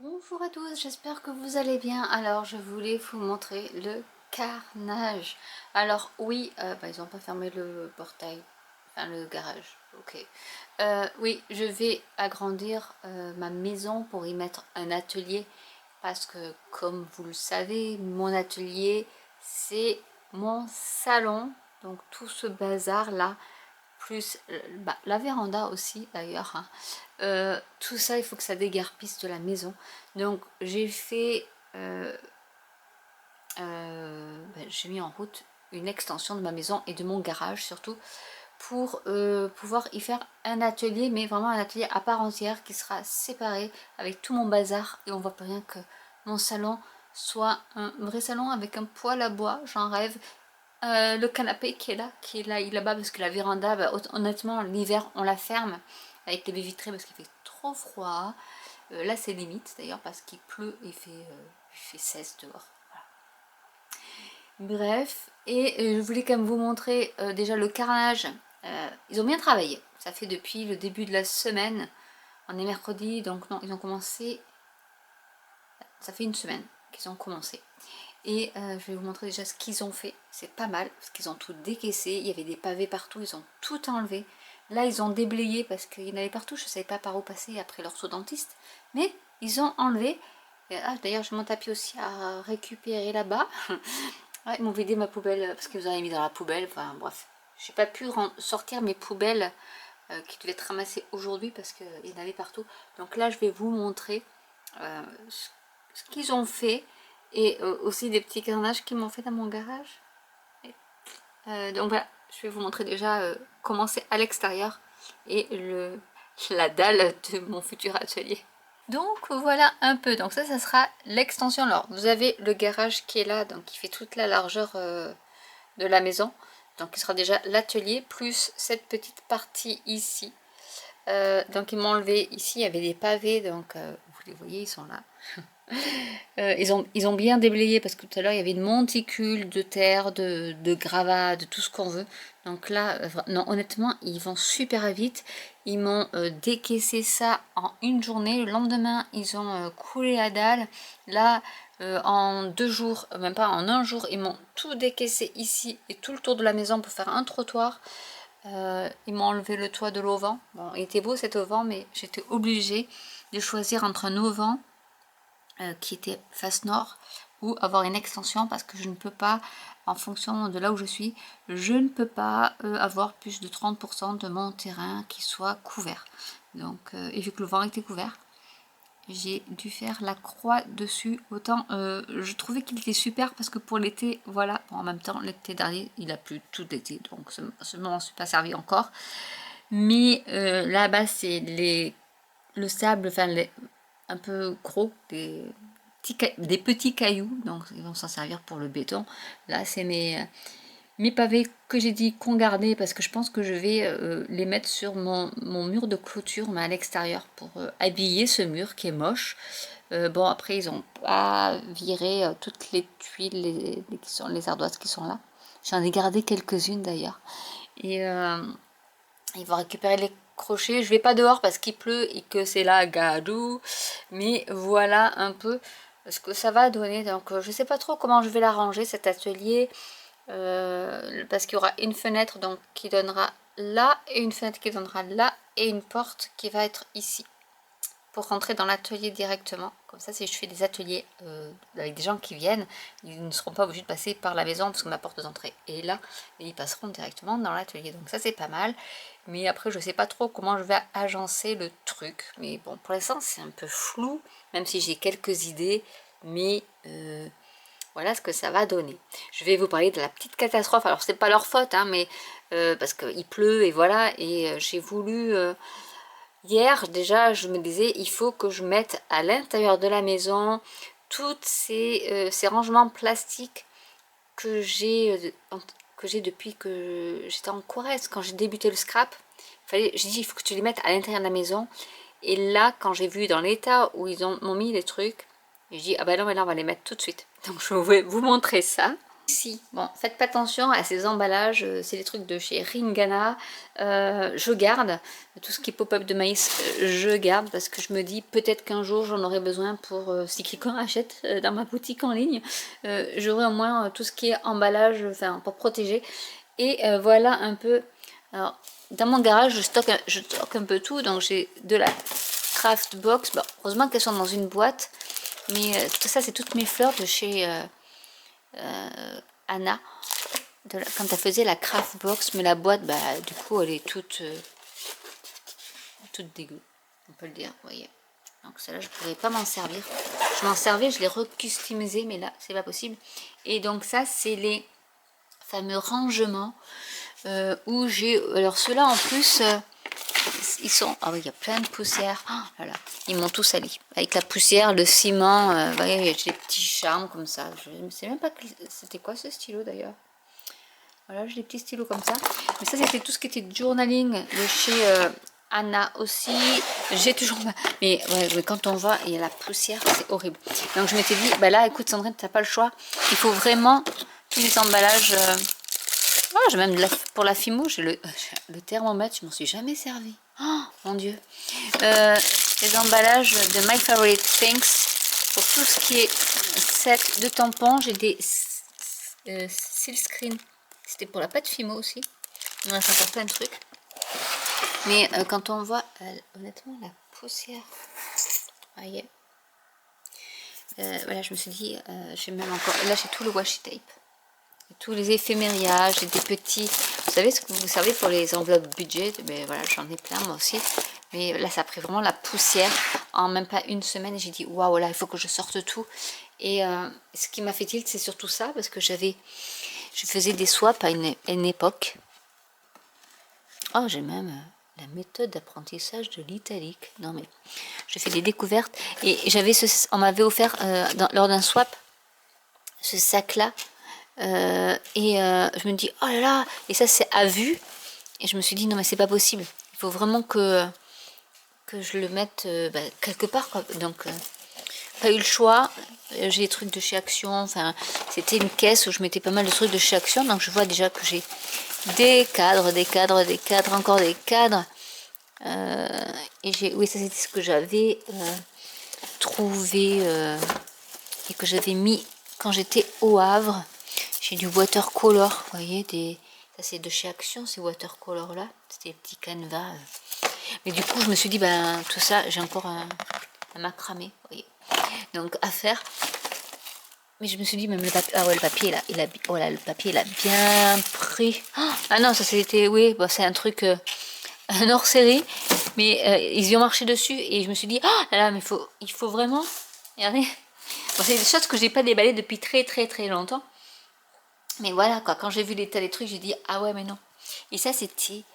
Bonjour à tous, j'espère que vous allez bien. Alors je voulais vous montrer le carnage. Alors oui, ils n'ont pas fermé le portail, enfin le garage, ok. Oui, je vais agrandir ma maison pour y mettre un atelier. Parce que comme vous le savez, mon atelier c'est mon salon. Donc tout ce bazar là, plus la véranda aussi d'ailleurs, hein. Tout ça il faut que ça déguerpisse de la maison, donc j'ai fait j'ai mis en route une extension de ma maison et de mon garage surtout pour pouvoir y faire un atelier, mais vraiment un atelier à part entière qui sera séparé avec tout mon bazar, et on voit pas rien que mon salon soit un vrai salon avec un poêle à bois, j'en rêve. Le canapé qui est là, il est là-bas parce que la véranda, honnêtement, l'hiver on la ferme avec les baies vitrées parce qu'il fait trop froid. Là c'est limite d'ailleurs parce qu'il pleut et il fait 16 dehors. Bref, et je voulais quand même vous montrer déjà le carrelage. Ils ont bien travaillé, ça fait depuis le début de la semaine. On est mercredi, donc non, ils ont commencé, ça fait une semaine qu'ils ont commencé. Et je vais vous montrer déjà ce qu'ils ont fait. C'est pas mal, parce qu'ils ont tout décaissé. Il y avait des pavés partout, ils ont tout enlevé. Là, ils ont déblayé parce qu'il y en avait partout. Je ne savais pas par où passer après l'orthodontiste. Mais ils ont enlevé. D'ailleurs, j'ai mon tapis aussi à récupérer là-bas. Ouais, ils m'ont vidé ma poubelle parce qu'ils vous en avaient mis dans la poubelle. Enfin, bref. J'ai pas pu sortir mes poubelles qui devaient être ramassées aujourd'hui parce qu'il y en avait partout. Donc là, je vais vous montrer euh, ce qu'ils ont fait, et aussi des petits carnages qu'ils m'ont fait dans mon garage. Donc voilà, je vais vous montrer déjà comment c'est à l'extérieur et la dalle de mon futur atelier. Donc voilà un peu, donc ça sera l'extension. Alors vous avez le garage qui est là, donc qui fait toute la largeur de la maison, donc il sera déjà l'atelier plus cette petite partie ici. Donc ils m'ont enlevé, ici il y avait des pavés, donc vous les voyez, ils sont là. Ils ont bien déblayé parce que tout à l'heure il y avait une monticule de terre, de gravats, de tout ce qu'on veut. Donc là, non, honnêtement, ils vont super vite. Ils m'ont décaissé ça en une journée. Le lendemain, ils ont coulé la dalle. Là, en 2 jours, même pas en un jour, ils m'ont tout décaissé ici et tout le tour de la maison pour faire un trottoir. Ils m'ont enlevé le toit de l'auvent. Bon, il était beau cet auvent, mais j'étais obligée de choisir entre un auvent qui était face nord ou avoir une extension parce que je ne peux pas, en fonction de là où je suis, je ne peux pas avoir plus de 30% de mon terrain qui soit couvert. Donc, et vu que le vent était couvert, j'ai dû faire la croix dessus. Autant je trouvais qu'il était super parce que pour l'été, voilà, bon, en même temps l'été dernier il a plu tout l'été, donc je ne m'en suis pas servi encore. Mais là-bas c'est le sable, enfin un peu gros, des petits cailloux, donc ils vont s'en servir pour le béton. Là c'est mes pavés que j'ai dit qu'on gardait parce que je pense que je vais les mettre sur mon mur de clôture, mais à l'extérieur, pour habiller ce mur qui est moche. Bon, après ils ont pas viré toutes les tuiles, les ardoises qui sont là. J'en ai gardé quelques-unes d'ailleurs. Et ils vont récupérer les crochets. Je vais pas dehors parce qu'il pleut et que c'est la gadou. Mais voilà un peu ce que ça va donner. Donc je sais pas trop comment je vais l'arranger cet atelier. Parce qu'il y aura une fenêtre donc qui donnera là et une fenêtre qui donnera là et une porte qui va être ici pour rentrer dans l'atelier directement. Comme ça, si je fais des ateliers avec des gens qui viennent, ils ne seront pas obligés de passer par la maison parce que ma porte d'entrée est là, et ils passeront directement dans l'atelier. Donc ça, c'est pas mal. Mais après, je sais pas trop comment je vais agencer le truc. Mais bon, pour l'instant, c'est un peu flou, même si j'ai quelques idées. Mais voilà ce que ça va donner. Je vais vous parler de la petite catastrophe. Alors, c'est pas leur faute, hein, mais parce qu'il pleut et voilà. Et j'ai voulu... hier, déjà, je me disais, il faut que je mette à l'intérieur de la maison tous ces rangements plastiques que j'ai depuis que j'étais en Corrèze, quand j'ai débuté le scrap. J'ai dit, il faut que tu les mettes à l'intérieur de la maison. Et là, quand j'ai vu dans l'état où ils m'ont mis les trucs, j'ai dit, ah bah non, mais là, on va les mettre tout de suite. Donc, je vais vous montrer ça. aussi, bon, faites pas attention à ces emballages, c'est des trucs de chez Ringana, je garde, tout ce qui est pop-up de maïs, je garde, parce que je me dis, peut-être qu'un jour j'en aurai besoin pour, si quelqu'un achète dans ma boutique en ligne, j'aurai au moins tout ce qui est emballage, enfin, pour protéger, et voilà un peu, alors, dans mon garage, je stocke un peu tout, donc j'ai de la craft box, bon, heureusement qu'elles sont dans une boîte, mais tout ça, c'est toutes mes fleurs de chez Anna, quand elle faisait la craft box, mais la boîte, bah, du coup, elle est toute dégueu, on peut le dire, vous voyez. Donc celle-là, je ne pourrais pas m'en servir. Je m'en servais, je l'ai recustomisé, mais là, c'est pas possible. Et donc ça, c'est les fameux rangements où j'ai... Alors ceux-là, en plus... ils sont... Ah oui, il y a plein de poussière. Oh, voilà. Ils m'ont tout sali. Avec la poussière, le ciment, vous voyez, j'ai des petits charmes comme ça. Je ne sais même pas c'était quoi ce stylo d'ailleurs. Voilà, j'ai des petits stylos comme ça. Mais ça, c'était tout ce qui était journaling de chez Anna aussi. J'ai toujours... Mais, ouais, mais quand on voit, il y a la poussière, c'est horrible. Donc je m'étais dit, bah là, écoute Sandrine, tu n'as pas le choix. Il faut vraiment tous les emballages... Oh, j'ai même pour la Fimo, j'ai le thermomètre, je m'en suis jamais servi. Oh mon dieu. Les emballages de My Favorite Things pour tout ce qui est set de tampons. J'ai des Silkscreen. C'était pour la pâte Fimo aussi. On a encore plein de trucs. Mais quand on voit honnêtement la poussière, voyez. Voilà, je me suis dit, j'ai même encore. Là, j'ai tout le washi tape. Tous les éphémériages, j'ai des petits, vous savez ce que vous servez pour les enveloppes budget, mais voilà, j'en ai plein moi aussi, mais là ça a pris vraiment la poussière en même pas une semaine et j'ai dit waouh, là il faut que je sorte tout. Et ce qui m'a fait tilt, c'est surtout ça, parce que je faisais des swaps à une époque. Oh, j'ai même la méthode d'apprentissage de l'italique. Non mais je fais des découvertes et on m'avait offert lors d'un swap ce sac là. Je me dis oh là là, et ça c'est à vue, et je me suis dit non mais c'est pas possible, il faut vraiment que je le mette quelque part quoi. Donc pas eu le choix. J'ai des trucs de chez Action, enfin c'était une caisse où je mettais pas mal de trucs de chez Action, donc je vois déjà que j'ai des cadres, encore des cadres, et oui, ça c'était ce que j'avais trouvé et que j'avais mis quand j'étais au Havre. J'ai du watercolor, vous voyez, ça c'est de chez Action, ces watercolor là, c'était des petits canevas. Mais du coup, je me suis dit, ben tout ça, j'ai encore un macramé, vous voyez. Donc à faire. Mais je me suis dit, même le papier, ah ouais, le papier là, oh là, le papier il a bien pris. Ah non, ça c'était, oui, bon, c'est un truc, un hors série, mais ils y ont marché dessus et je me suis dit, oh là là, mais il faut vraiment, regardez. Bon, c'est des choses que j'ai pas déballées depuis très longtemps. Mais voilà quoi, quand j'ai vu l'état des trucs, j'ai dit ah ouais mais non. Et ça c'était,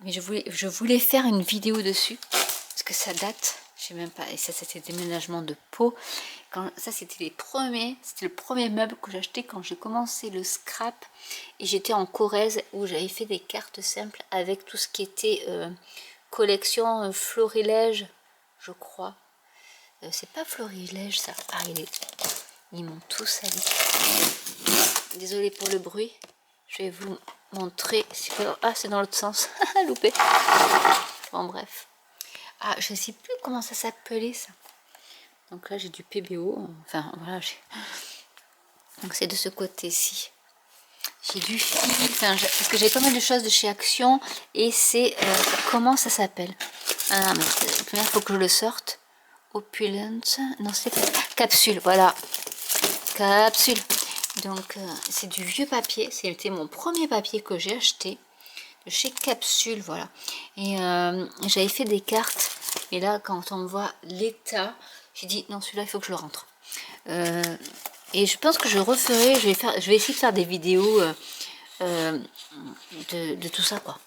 mais je voulais faire une vidéo dessus parce que ça date, je sais même pas. Et ça c'était déménagement de Pau. Ça c'était c'était le premier meuble que j'ai acheté quand j'ai commencé le scrap. Et j'étais en Corrèze où j'avais fait des cartes simples avec tout ce qui était collection florilège, je crois. C'est pas florilège ça. Ah ils m'ont tout sali. Désolée pour le bruit. Je vais vous montrer. Ah, c'est dans l'autre sens. Loupé. Bon, bref. Ah, je ne sais plus comment ça s'appelait, ça. Donc là, j'ai du PBO. Enfin, voilà. Donc c'est de ce côté-ci. J'ai du fil. Enfin, parce que j'avais pas mal de choses de chez Action. Et c'est... comment ça s'appelle? Ah, mais il faut que je le sorte. Opulence. Non, c'est pas... Capsule, voilà. Capsule. Donc c'est du vieux papier, c'était mon premier papier que j'ai acheté de chez Capsule, voilà. Et j'avais fait des cartes, mais là quand on voit l'état, j'ai dit non, celui-là il faut que je le rentre. Et je pense que je referai, je vais essayer de faire des vidéos de tout ça quoi.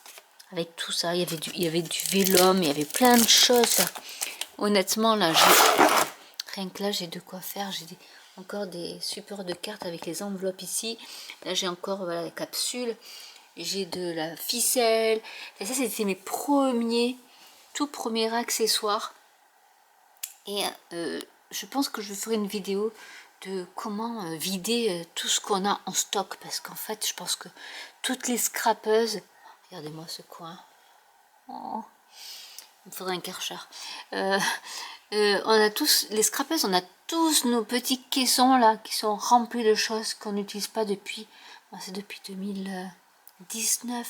Avec tout ça, il y avait du vélum, il y avait plein de choses. Honnêtement là, rien que là j'ai de quoi faire, encore des supports de cartes avec les enveloppes ici. Là j'ai encore voilà, la capsule, j'ai de la ficelle. Et ça c'était mes tout premiers accessoires. Et je pense que je ferai une vidéo de comment vider tout ce qu'on a en stock, parce qu'en fait je pense que toutes les scrapeuses, regardez-moi ce coin, oh, il me faudrait un Karcher, on a tous, les scrapeuses, on a tous nos petits caissons là qui sont remplis de choses qu'on n'utilise pas depuis, c'est depuis 2019,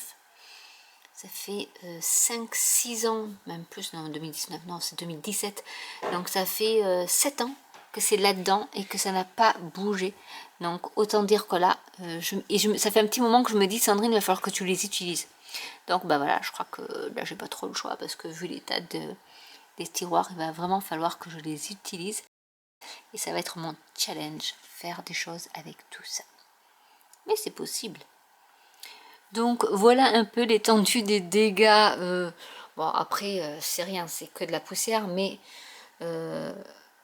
ça fait 5-6 ans, même plus, non 2019, non c'est 2017, donc ça fait 7 ans que c'est là-dedans et que ça n'a pas bougé. Donc autant dire que là, ça fait un petit moment que je me dis, Sandrine, il va falloir que tu les utilises. Donc bah voilà, je crois que là j'ai pas trop le choix parce que vu l'état des tiroirs, il va vraiment falloir que je les utilise. Et ça va être mon challenge, faire des choses avec tout ça. Mais c'est possible. Donc voilà un peu l'étendue des dégâts. Bon après c'est rien, c'est que de la poussière, mais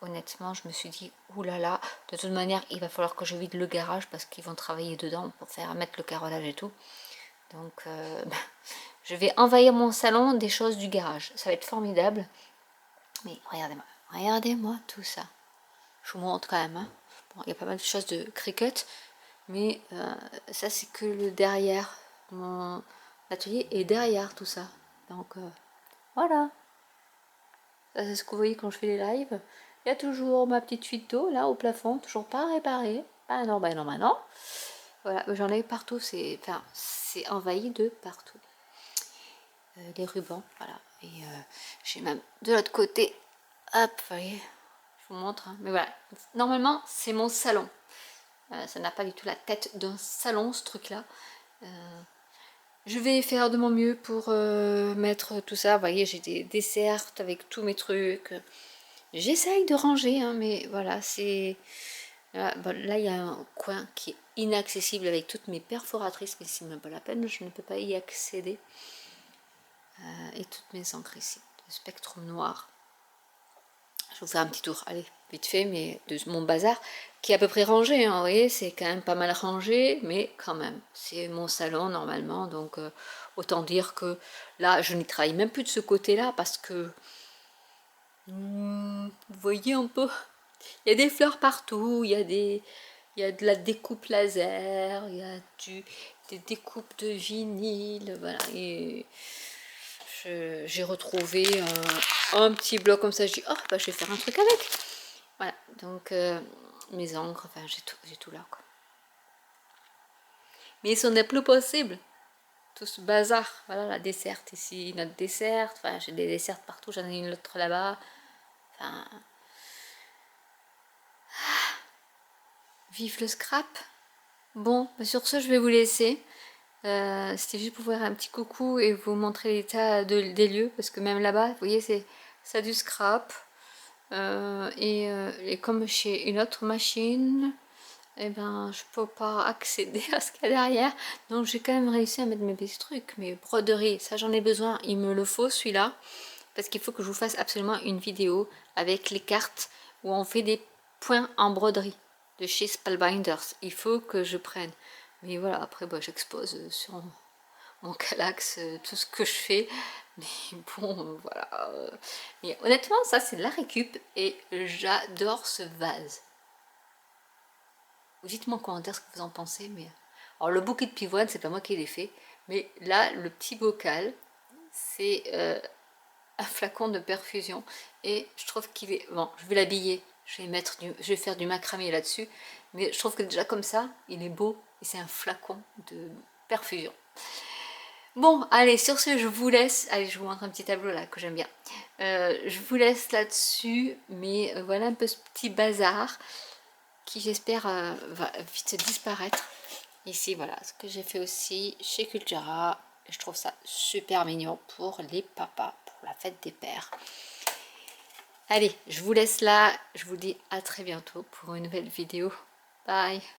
honnêtement je me suis dit oulala, de toute manière il va falloir que je vide le garage parce qu'ils vont travailler dedans pour mettre le carrelage et tout. Donc je vais envahir mon salon des choses du garage, ça va être formidable. Mais regardez-moi tout ça. Je vous montre quand même, hein. Bon, il y a pas mal de choses de Cricut, mais ça c'est que le derrière. Mon atelier est derrière tout ça, donc voilà, ça c'est ce que vous voyez quand je fais les lives. Il y a toujours ma petite fuite d'eau là au plafond, toujours pas réparée. Ah non, bah non, bah non. Voilà, j'en ai partout, c'est envahi de partout. Les rubans, voilà, et j'ai même de l'autre côté, hop, vous voyez, je vous montre, hein. Mais voilà, normalement c'est mon salon. Ça n'a pas du tout la tête d'un salon ce truc là. Je vais faire de mon mieux pour mettre tout ça. Vous voyez, j'ai des desserts avec tous mes trucs. J'essaye de ranger, hein, mais voilà, c'est... Bon, là, il y a un coin qui est inaccessible avec toutes mes perforatrices, mais c'est même pas la peine, je ne peux pas y accéder. Et toutes mes encres ici, le spectrum noir. Je vais vous faire un petit tour, allez, vite fait, mais de mon bazar, qui est à peu près rangé, hein, vous voyez, c'est quand même pas mal rangé, mais quand même, c'est mon salon normalement, donc autant dire que là, je n'y travaille même plus de ce côté-là, parce que, vous voyez un peu, il y a des fleurs partout, il y a de la découpe laser, il y a des découpes de vinyle, voilà, et j'ai retrouvé un petit bloc comme ça, je dis oh bah je vais faire un truc avec, voilà, donc mes encres, enfin j'ai tout là quoi. Mais ce n'est plus possible, tout ce bazar, voilà la desserte ici, notre desserte, enfin j'ai des dessertes partout, j'en ai une autre là-bas, enfin vive le scrap. Bon, bah sur ce je vais vous laisser. C'était juste pour vous faire un petit coucou et vous montrer l'état des lieux, parce que même là-bas, vous voyez, ça a du scrap. Et comme chez une autre machine, et ben je peux pas accéder à ce qu'il y a derrière, donc j'ai quand même réussi à mettre mes petits trucs, mes broderies, ça j'en ai besoin, il me le faut celui-là, parce qu'il faut que je vous fasse absolument une vidéo avec les cartes où on fait des points en broderie de chez Spellbinders, il faut que je prenne. Mais voilà, après bah, j'expose sur mon Kallax tout ce que je fais, mais bon voilà. Mais honnêtement ça c'est de la récup et j'adore ce vase. Dites-moi en commentaire ce que vous en pensez. Mais alors le bouquet de pivoine c'est pas moi qui l'ai fait, mais là le petit bocal c'est un flacon de perfusion et je trouve qu'il est bon. Je vais l'habiller, je vais faire du macramé là-dessus, mais je trouve que déjà comme ça il est beau et c'est un flacon de perfusion. Bon, allez, sur ce, je vous laisse. Allez, je vous montre un petit tableau là que j'aime bien. Je vous laisse là-dessus, mais voilà un peu ce petit bazar qui, j'espère, va vite disparaître. Ici, voilà, ce que j'ai fait aussi chez Cultura. Je trouve ça super mignon pour les papas, pour la fête des pères. Allez, je vous laisse là. Je vous dis à très bientôt pour une nouvelle vidéo. Bye!